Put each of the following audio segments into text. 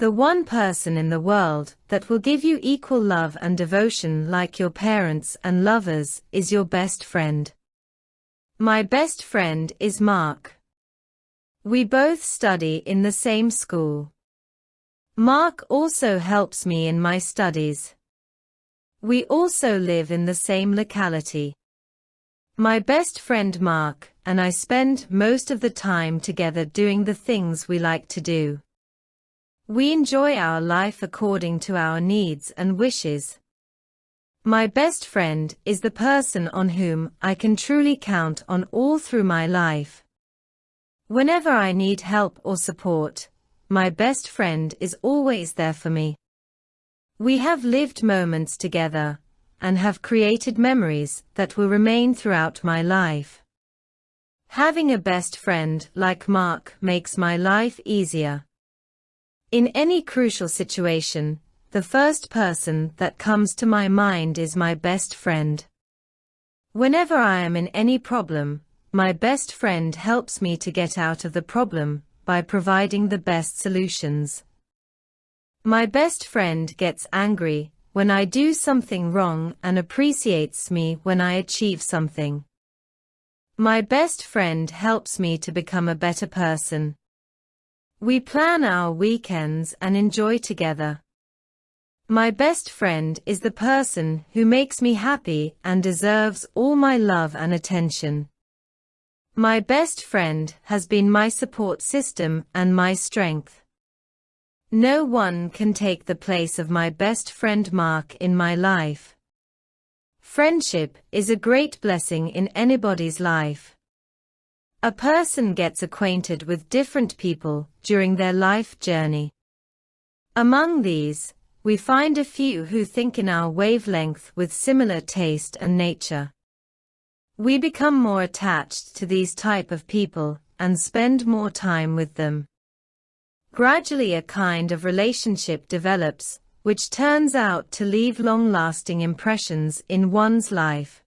The one person in the world that will give you equal love and devotion like your parents and lovers is your best friend. My best friend is Mark. We both study in the same school. Mark also helps me in my studies. We also live in the same locality. My best friend Mark and I spend most of the time together doing the things we like to do. We enjoy our life according to our needs and wishes. My best friend is the person on whom I can truly count on all through my life. Whenever I need help or support, my best friend is always there for me. We have lived moments together and have created memories that will remain throughout my life. Having a best friend like Mark makes my life easier. In any crucial situation, the first person that comes to my mind is my best friend. Whenever I am in any problem, my best friend helps me to get out of the problem by providing the best solutions. My best friend gets angry when I do something wrong and appreciates me when I achieve something. My best friend helps me to become a better person. We plan our weekends and enjoy together. My best friend is the person who makes me happy and deserves all my love and attention. My best friend has been my support system and my strength. No one can take the place of my best friend Mark in my life. Friendship is a great blessing in anybody's life. A person gets acquainted with different people during their life journey. Among these, we find a few who think in our wavelength with similar taste and nature. We become more attached to these type of people and spend more time with them. Gradually a kind of relationship develops, which turns out to leave long-lasting impressions in one's life.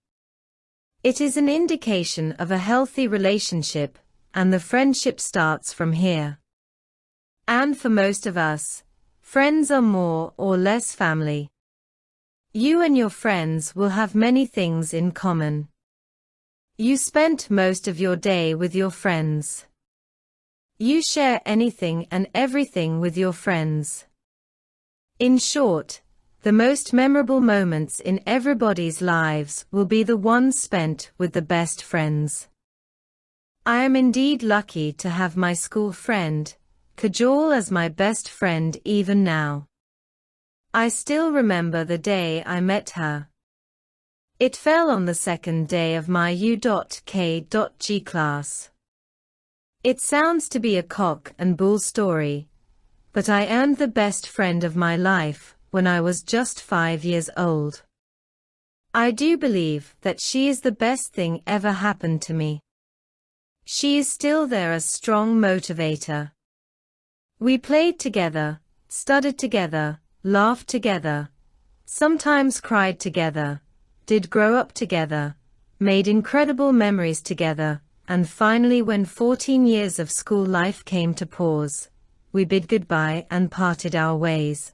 It is an indication of a healthy relationship, and the friendship starts from here. And for most of us, friends are more or less family. You and your friends will have many things in common. You spent most of your day with your friends. You share anything and everything with your friends. In short, the most memorable moments in everybody's lives will be the ones spent with the best friends. I am indeed lucky to have my school friend, Kajol, as my best friend even now. I still remember the day I met her. It fell on the second day of my U.K.G class. It sounds to be a cock and bull story, but I earned the best friend of my life when I was just 5 years old. I do believe that she is the best thing ever happened to me. She is still there as strong motivator. We played together, studied together, laughed together, sometimes cried together, did grow up together, made incredible memories together, and finally when 14 years of school life came to pause, we bid goodbye and parted our ways.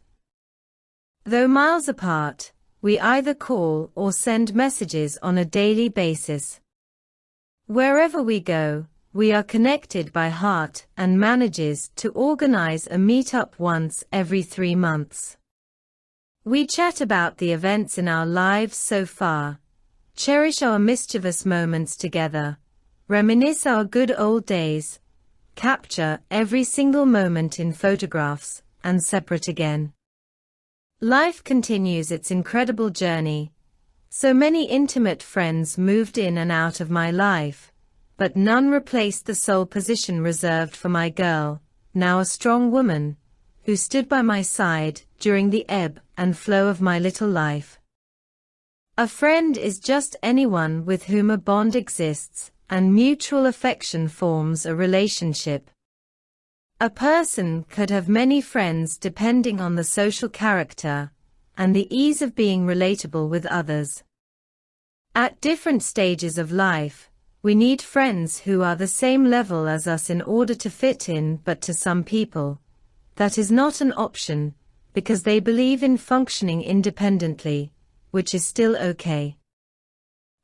Though miles apart, we either call or send messages on a daily basis. Wherever we go, we are connected by heart and manages to organize a meet-up once every 3 months. We chat about the events in our lives so far, cherish our mischievous moments together, reminisce our good old days, capture every single moment in photographs, and separate again. Life continues its incredible journey. So many intimate friends moved in and out of my life, but none replaced the sole position reserved for my girl, now a strong woman, who stood by my side during the ebb and flow of my little life. A friend is just anyone with whom a bond exists, and mutual affection forms a relationship. A person could have many friends depending on the social character and the ease of being relatable with others. At different stages of life, we need friends who are the same level as us in order to fit in, but to some people, that is not an option, because they believe in functioning independently, which is still okay.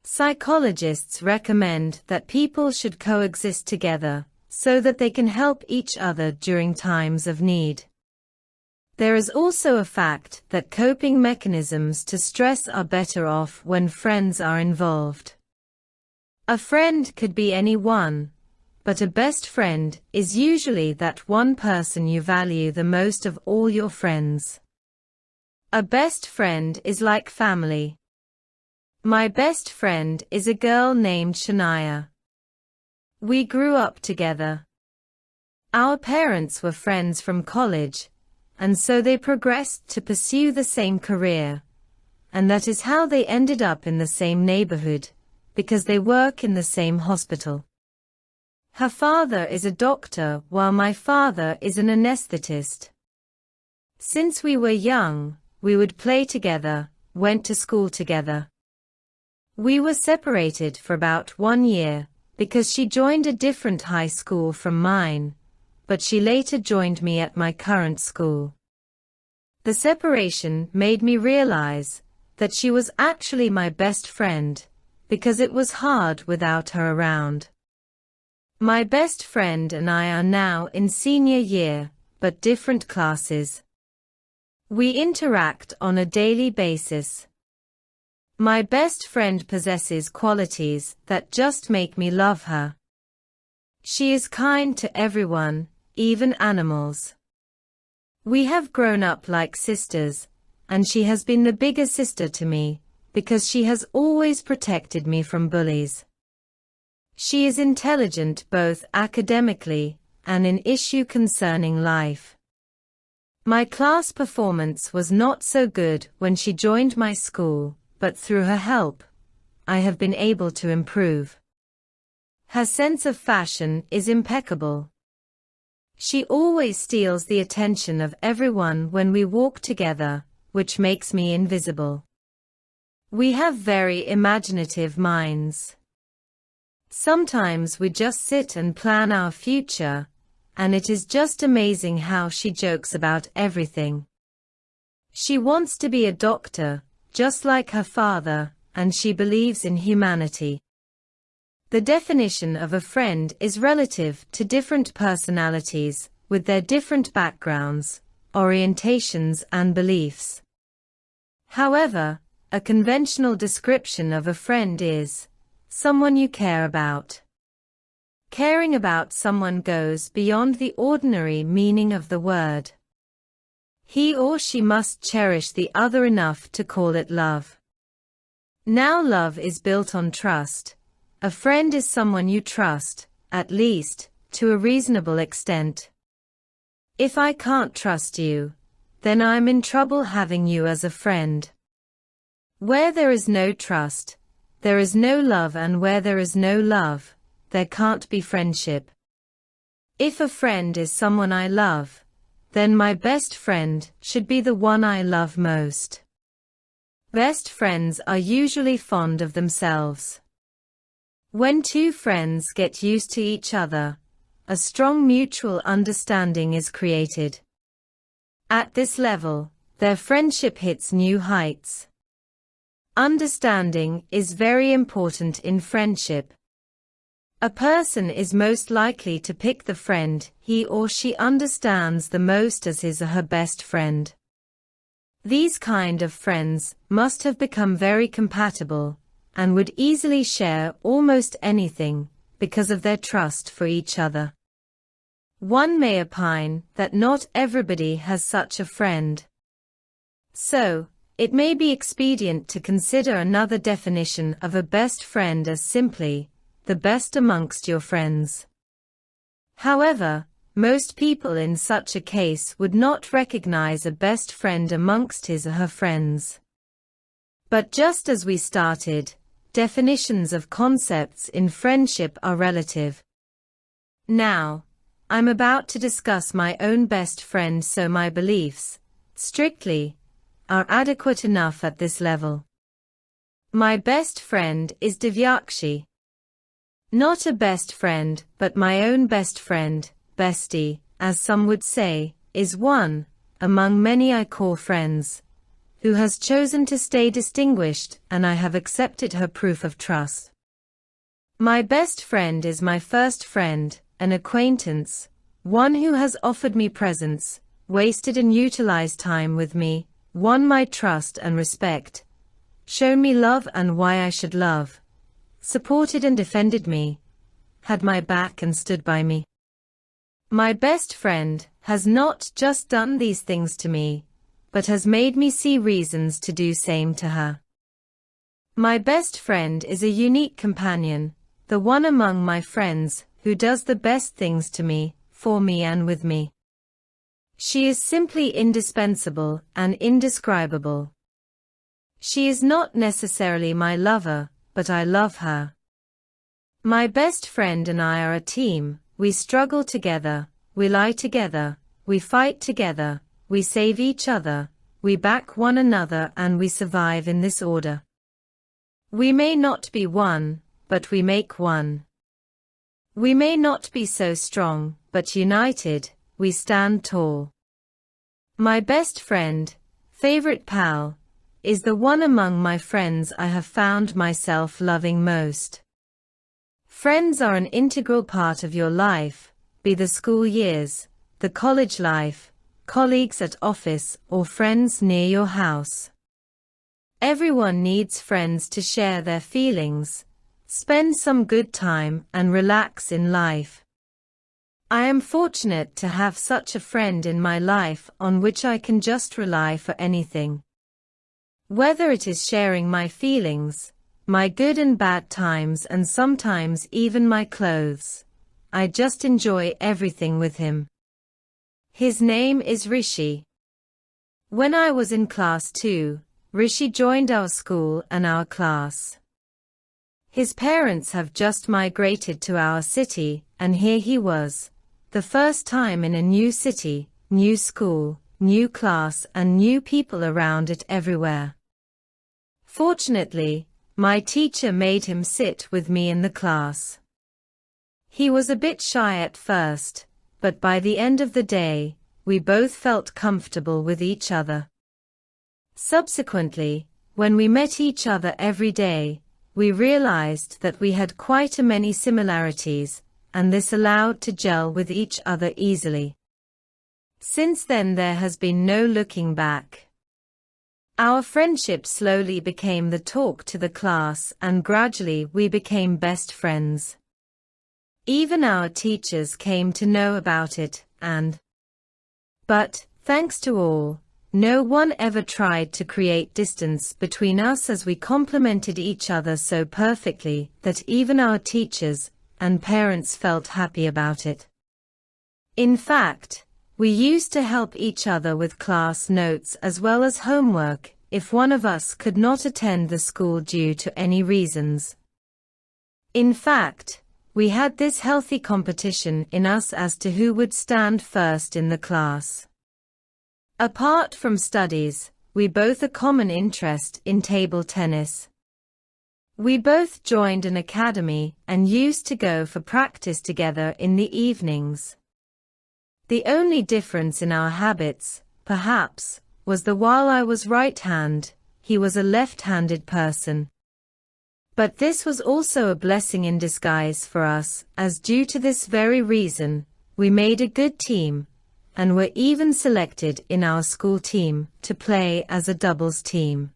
Psychologists recommend that people should coexist together, so that they can help each other during times of need. There is also a fact that coping mechanisms to stress are better off when friends are involved. A friend could be anyone, but a best friend is usually that one person you value the most of all your friends. A best friend is like family. My best friend is a girl named Shania. We grew up together. Our parents were friends from college, and so they progressed to pursue the same career, and that is how they ended up in the same neighborhood, because they work in the same hospital. Her father is a doctor while my father is an anesthetist. Since we were young, we would play together, went to school together. We were separated for about 1 year, because she joined a different high school from mine, but she later joined me at my current school. The separation made me realize that she was actually my best friend, because it was hard without her around. My best friend and I are now in senior year, but different classes. We interact on a daily basis. My best friend possesses qualities that just make me love her. She is kind to everyone, even animals. We have grown up like sisters, and she has been the bigger sister to me, because she has always protected me from bullies. She is intelligent both academically and in issue concerning life. My class performance was not so good when she joined my school, but through her help, I have been able to improve. Her sense of fashion is impeccable. She always steals the attention of everyone when we walk together, which makes me invisible. We have very imaginative minds. Sometimes we just sit and plan our future, and it is just amazing how she jokes about everything. She wants to be a doctor, just like her father, and she believes in humanity. The definition of a friend is relative to different personalities, with their different backgrounds, orientations and beliefs. However, a conventional description of a friend is someone you care about. Caring about someone goes beyond the ordinary meaning of the word. He or she must cherish the other enough to call it love. Now love is built on trust. A friend is someone you trust, at least, to a reasonable extent. If I can't trust you, then I'm in trouble having you as a friend. Where there is no trust, there is no love, and where there is no love, there can't be friendship. If a friend is someone I love, then my best friend should be the one I love most. Best friends are usually fond of themselves. When two friends get used to each other, a strong mutual understanding is created. At this level, their friendship hits new heights. Understanding is very important in friendship. A person is most likely to pick the friend he or she understands the most as his or her best friend. These kind of friends must have become very compatible, and would easily share almost anything, because of their trust for each other. One may opine that not everybody has such a friend. So, it may be expedient to consider another definition of a best friend as simply, the best amongst your friends. However, most people in such a case would not recognize a best friend amongst his or her friends. But just as we started, definitions of concepts in friendship are relative. Now, I'm about to discuss my own best friend, so my beliefs, strictly, are adequate enough at this level. My best friend is Divyakshi. Not a best friend, but my own best friend, bestie, as some would say, is one, among many I call friends, who has chosen to stay distinguished, and I have accepted her proof of trust. My best friend is my first friend, an acquaintance, one who has offered me presents, wasted and utilized time with me, won my trust and respect, shown me love and why I should love, supported and defended me, had my back and stood by me. My best friend has not just done these things to me, but has made me see reasons to do same to her. My best friend is a unique companion, the one among my friends who does the best things to me, for me and with me. She is simply indispensable and indescribable. She is not necessarily my lover, but I love her. My best friend and I are a team. We struggle together, we lie together, we fight together, we save each other, we back one another, and we survive in this order. We may not be one, but we make one. We may not be so strong, but united, we stand tall. My best friend, favorite pal, is the one among my friends I have found myself loving most. Friends are an integral part of your life, be the school years, the college life, colleagues at office, or friends near your house. Everyone needs friends to share their feelings, spend some good time, and relax in life. I am fortunate to have such a friend in my life on which I can just rely for anything. Whether it is sharing my feelings, my good and bad times, and sometimes even my clothes, I just enjoy everything with him. His name is Rishi. When I was in class 2, Rishi joined our school and our class. His parents have just migrated to our city, and here he was, the first time in a new city, new school, new class, and new people around it everywhere. Fortunately, my teacher made him sit with me in the class. He was a bit shy at first, but by the end of the day, we both felt comfortable with each other. Subsequently, when we met each other every day, we realized that we had quite a many similarities, and this allowed to gel with each other easily. Since then there has been no looking back. Our friendship slowly became the talk to the class, and gradually we became best friends. Even our teachers came to know about it, but, thanks to all, no one ever tried to create distance between us, as we complemented each other so perfectly that even our teachers and parents felt happy about it. In fact, we used to help each other with class notes as well as homework if one of us could not attend the school due to any reasons. In fact, we had this healthy competition in us as to who would stand first in the class. Apart from studies, we both had a common interest in table tennis. We both joined an academy and used to go for practice together in the evenings. The only difference in our habits, perhaps, was that while I was right-handed, he was a left-handed person. But this was also a blessing in disguise for us, as due to this very reason, we made a good team, and were even selected in our school team to play as a doubles team.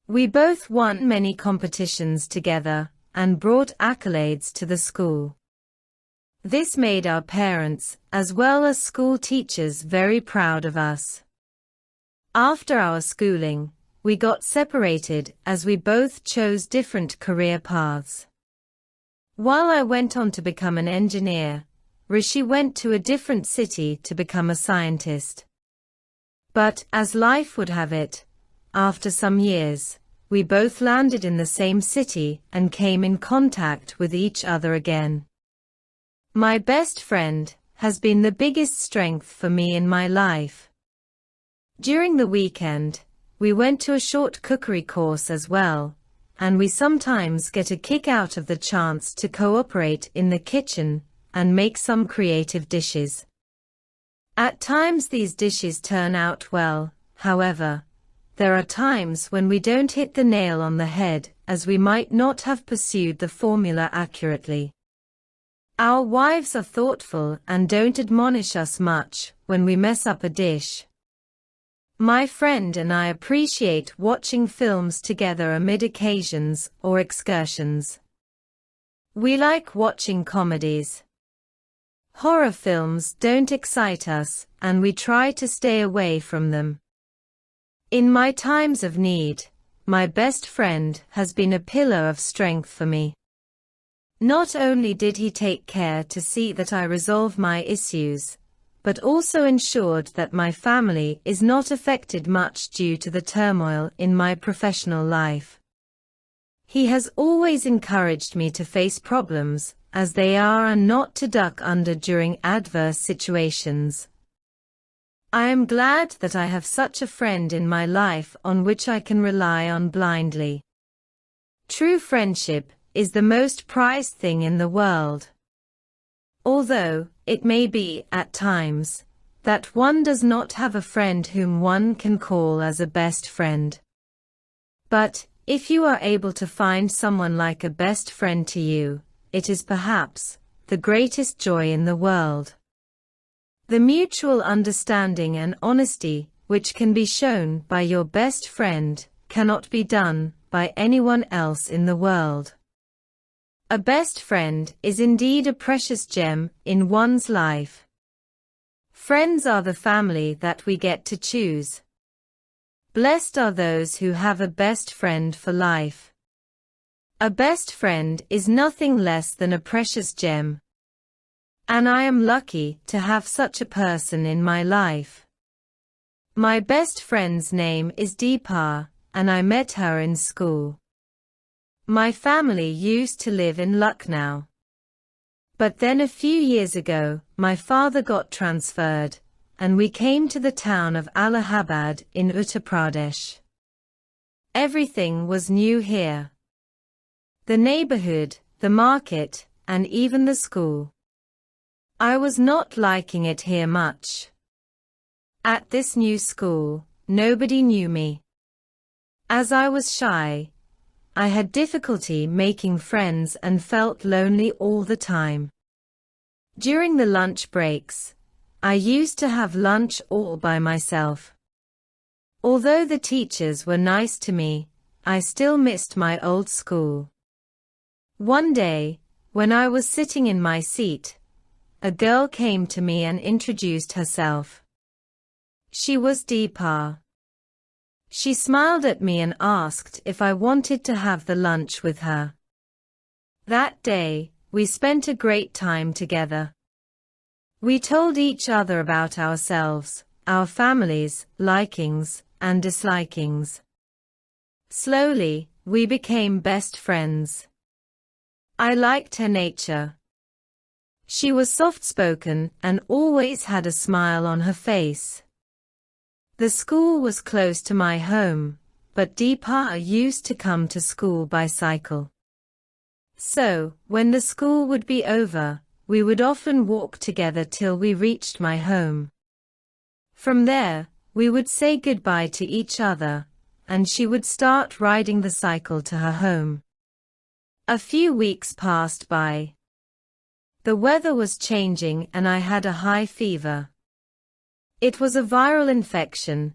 We both won many competitions together, and brought accolades to the school. This made our parents, as well as school teachers, very proud of us. After our schooling, we got separated as we both chose different career paths. While I went on to become an engineer, Rishi went to a different city to become a scientist. But, as life would have it, after some years, we both landed in the same city and came in contact with each other again. My best friend has been the biggest strength for me in my life. During the weekend, we went to a short cookery course as well, and we sometimes get a kick out of the chance to cooperate in the kitchen and make some creative dishes. At times these dishes turn out well, however, there are times when we don't hit the nail on the head, as we might not have pursued the formula accurately. Our wives are thoughtful and don't admonish us much when we mess up a dish. My friend and I appreciate watching films together amid occasions or excursions. We like watching comedies. Horror films don't excite us, and we try to stay away from them. In my times of need, my best friend has been a pillar of strength for me. Not only did he take care to see that I resolve my issues, but also ensured that my family is not affected much due to the turmoil in my professional life. He has always encouraged me to face problems as they are and not to duck under during adverse situations. I am glad that I have such a friend in my life on which I can rely on blindly. True friendship is the most prized thing in the world. Although, it may be, at times, that one does not have a friend whom one can call as a best friend. But, if you are able to find someone like a best friend to you, it is perhaps the greatest joy in the world. The mutual understanding and honesty which can be shown by your best friend cannot be done by anyone else in the world. A best friend is indeed a precious gem in one's life. Friends are the family that we get to choose. Blessed are those who have a best friend for life. A best friend is nothing less than a precious gem. And I am lucky to have such a person in my life. My best friend's name is Deepa, and I met her in school. My family used to live in Lucknow. But then a few years ago, my father got transferred, and we came to the town of Allahabad in Uttar Pradesh. Everything was new here. The neighborhood, the market, and even the school. I was not liking it here much. At this new school, nobody knew me. As I was shy, I had difficulty making friends and felt lonely all the time. During the lunch breaks, I used to have lunch all by myself. Although the teachers were nice to me, I still missed my old school. One day, when I was sitting in my seat, a girl came to me and introduced herself. She was Deepa. She smiled at me and asked if I wanted to have the lunch with her. That day, we spent a great time together. We told each other about ourselves, our families, likings, and dislikings. Slowly, we became best friends. I liked her nature. She was soft-spoken and always had a smile on her face. The school was close to my home, but Deepa used to come to school by cycle. So, when the school would be over, we would often walk together till we reached my home. From there, we would say goodbye to each other, and she would start riding the cycle to her home. A few weeks passed by. The weather was changing and I had a high fever. It was a viral infection,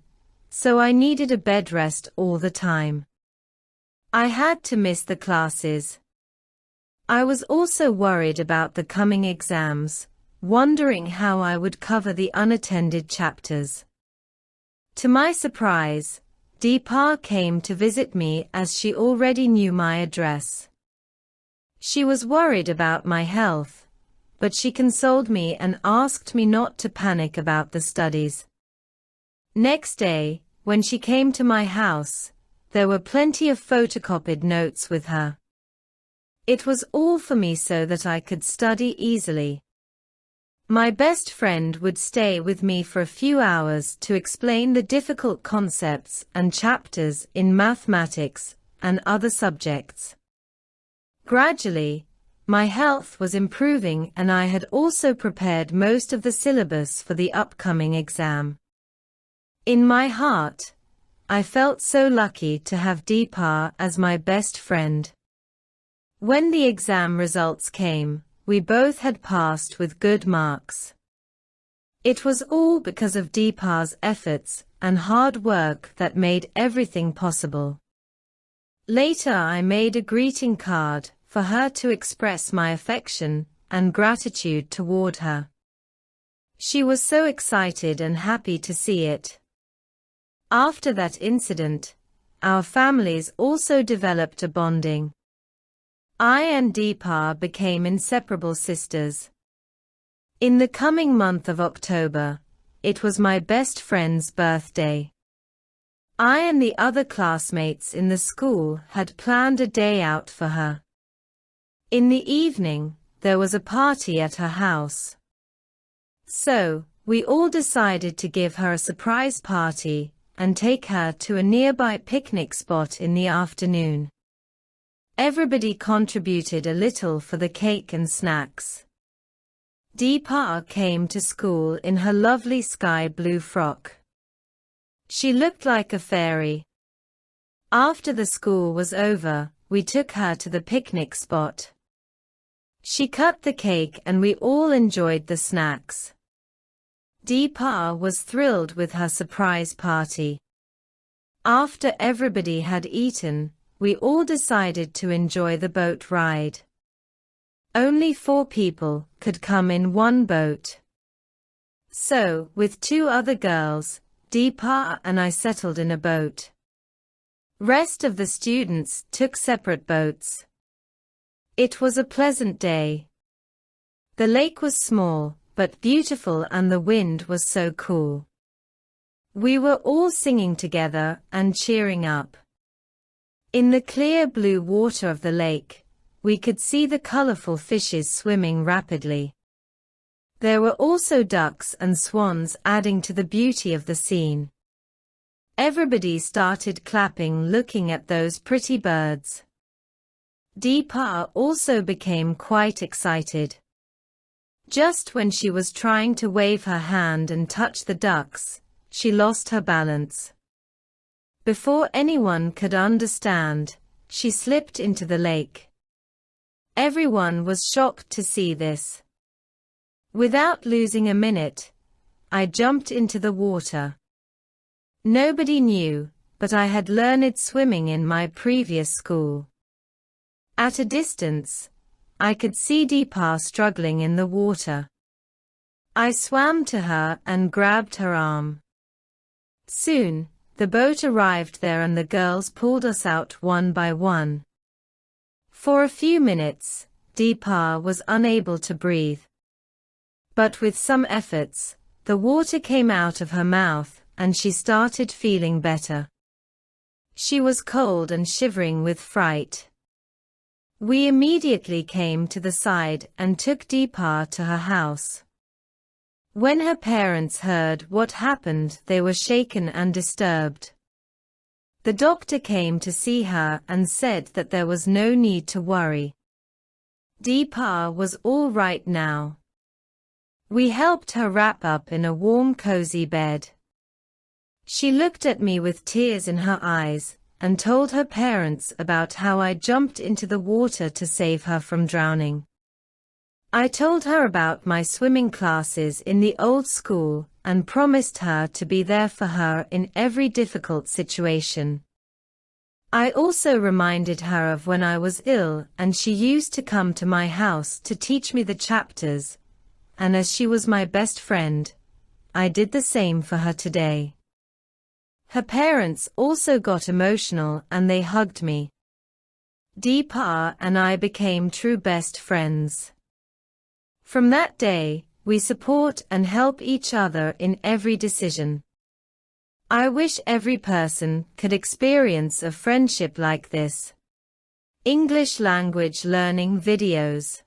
so I needed a bed rest all the time. I had to miss the classes. I was also worried about the coming exams, wondering how I would cover the unattended chapters. To my surprise, Deepa came to visit me as she already knew my address. She was worried about my health, but she consoled me and asked me not to panic about the studies. Next day, when she came to my house, there were plenty of photocopied notes with her. It was all for me so that I could study easily. My best friend would stay with me for a few hours to explain the difficult concepts and chapters in mathematics and other subjects. Gradually, My health was improving and I had also prepared most of the syllabus for the upcoming exam. In my heart, I felt so lucky to have Deepa as my best friend. When the exam results came, we both had passed with good marks. It was all because of Deepa's efforts and hard work that made everything possible. Later I made a greeting card for her to express my affection and gratitude toward her. She was so excited and happy to see it. After that incident, our families also developed a bonding. I and Deepa became inseparable sisters. In the coming month of October, it was my best friend's birthday. I and the other classmates in the school had planned a day out for her. In the evening, there was a party at her house. So, we all decided to give her a surprise party and take her to a nearby picnic spot in the afternoon. Everybody contributed a little for the cake and snacks. Deepa came to school in her lovely sky blue frock. She looked like a fairy. After the school was over, we took her to the picnic spot. She cut the cake and we all enjoyed the snacks. Deepa was thrilled with her surprise party. After everybody had eaten, we all decided to enjoy the boat ride. Only 4 people could come in one boat. So, with 2 other girls, Deepa and I settled in a boat. Rest of the students took separate boats. It was a pleasant day. The lake was small, but beautiful and the wind was so cool. We were all singing together and cheering up. In the clear blue water of the lake, we could see the colorful fishes swimming rapidly. There were also ducks and swans adding to the beauty of the scene. Everybody started clapping looking at those pretty birds. Deepa also became quite excited. Just when she was trying to wave her hand and touch the ducks, she lost her balance. Before anyone could understand, she slipped into the lake. Everyone was shocked to see this. Without losing a minute, I jumped into the water. Nobody knew, but I had learned swimming in my previous school. At a distance, I could see Deepa struggling in the water. I swam to her and grabbed her arm. Soon, the boat arrived there and the girls pulled us out one by one. For a few minutes, Deepa was unable to breathe. But with some efforts, the water came out of her mouth and she started feeling better. She was cold and shivering with fright. We immediately came to the side and took Deepa to her house. When her parents heard what happened, they were shaken and disturbed. The doctor came to see her and said that there was no need to worry. Deepa was all right now. We helped her wrap up in a warm, cozy bed. She looked at me with tears in her eyes and told her parents about how I jumped into the water to save her from drowning. I told her about my swimming classes in the old school and promised her to be there for her in every difficult situation. I also reminded her of when I was ill and she used to come to my house to teach me the chapters, and as she was my best friend, I did the same for her today. Her parents also got emotional and they hugged me. Deepa and I became true best friends. From that day, we support and help each other in every decision. I wish every person could experience a friendship like this. English language learning videos.